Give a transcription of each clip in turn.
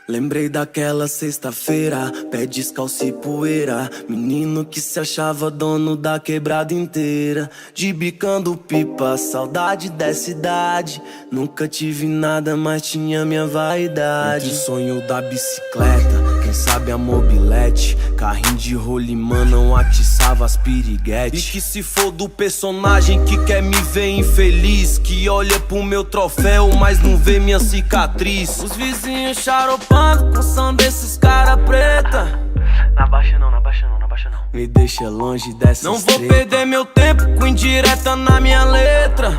Lembrei daquela sexta-feira, pé descalço e poeira. Menino que se achava dono da quebrada inteira, de bicando pipa, saudade dessa idade. Nunca tive nada, mas tinha minha vaidade. Entre o sonho da bicicleta, quem sabe a mobilete, carrinho de rolimã não atiçava as piriguetes. E que se for do personagem que quer me ver infeliz, que olha pro meu troféu, mas não vê minha cicatriz. Os vizinhos charopando com som desses cara preta. Na baixa não, na baixa não, na baixa não. Me deixa longe dessas Não vou perder meu tempo com indireta na minha letra.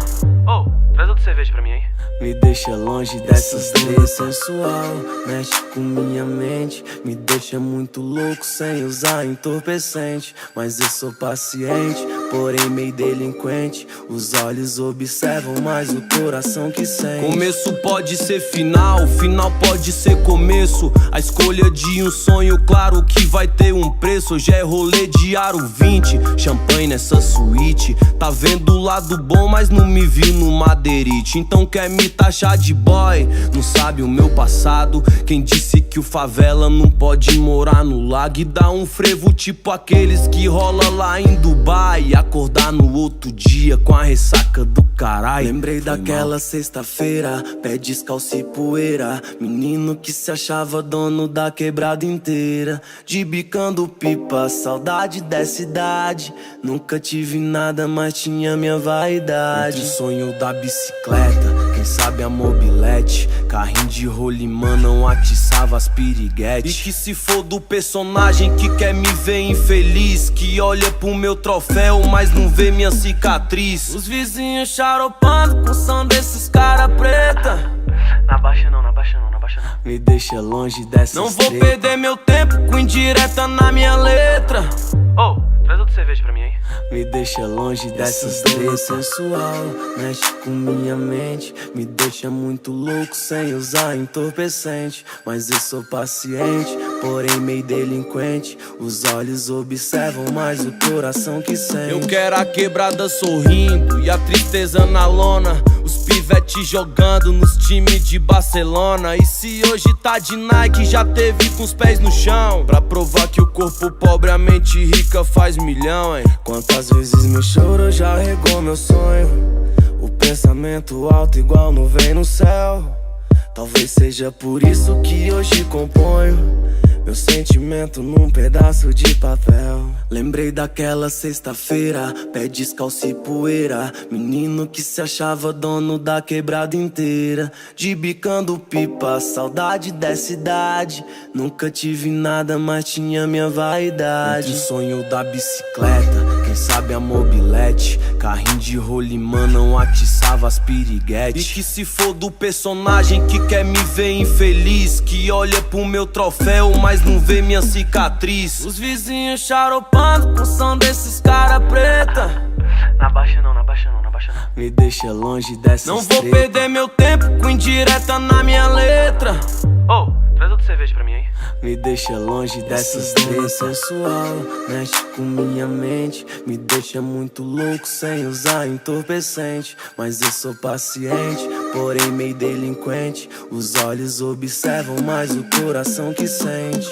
Traz outra cerveja pra mim aí. Me deixa longe dessas leis sensual, mexe com minha mente, me deixa muito louco sem usar entorpecente. Mas eu sou paciente, porém meio delinquente. Os olhos observam, mas o coração que sente. Começo pode ser final, final pode ser começo. A escolha de um sonho, claro que vai ter um preço. Hoje é rolê de aro 20, champanhe nessa suíte. Tá vendo o lado bom, mas não me vi no madeirite. Então quer me taxar de boy, não sabe o meu passado. Quem disse que o favela não pode morar no lago e dar um frevo tipo aqueles que rola lá em Dubai, e acordar no outro dia com a ressaca do caralho. Lembrei daquela sexta-feira, pé descalço e poeira. Menino que se achava dono da quebrada inteira, de bicando pipa, saudade dessa idade. Nunca tive nada, mas tinha minha vaidade. Entre o sonho da bicicleta, quem sabe a mobilete, carrinho de rolimã não atiçava as piriguetes. E que se for do personagem que quer me ver infeliz, que olha pro meu troféu, mas não vê minha cicatriz. Os vizinhos charopando com som desses cara preta. Na baixa não, na baixa não, na baixa não. Me deixa longe dessas Não vou perder meu tempo com indireta na minha letra. Traz outra cerveja pra mim aí. Me deixa longe dessas leis sensual, mexe com minha mente, me deixa muito louco sem usar entorpecente. Mas eu sou paciente, porém meio delinquente. Os olhos observam, mas o coração que sente. Eu quero a quebrada sorrindo e a tristeza na lona, os pivetes jogando nos times de Barcelona. E se hoje tá de Nike, já teve com os pés no chão, pra provar que o corpo pobre, a mente rica faz milhão, hein? Quantas vezes meu choro já regou meu sonho, o pensamento alto igual nuvem no céu. Talvez seja por isso que hoje componho meu sentimento num pedaço de papel. Lembrei daquela sexta-feira, pé descalço e poeira. Menino que se achava dono da quebrada inteira, de bicando pipa, saudade dessa idade. Nunca tive nada, mas tinha minha vaidade. Entre o sonho da bicicleta, quem sabe a mobilete, carrinho de rolimã não atiçava as piriguetes. E que se for do personagem que quer me ver infeliz, que olha pro meu troféu, mas não vê minha cicatriz. Os vizinhos charopando com som desses cara preta. Na baixa não, na baixa não, na baixa não. Me deixa longe dessas Não vou perder meu tempo com indireta na minha letra. Traz outra cerveja pra mim aí. Me deixa longe dessas leis sensual, mexe com minha mente, me deixa muito louco sem usar entorpecente. Mas eu sou paciente, porém meio delinquente. Os olhos observam, mas o coração que sente.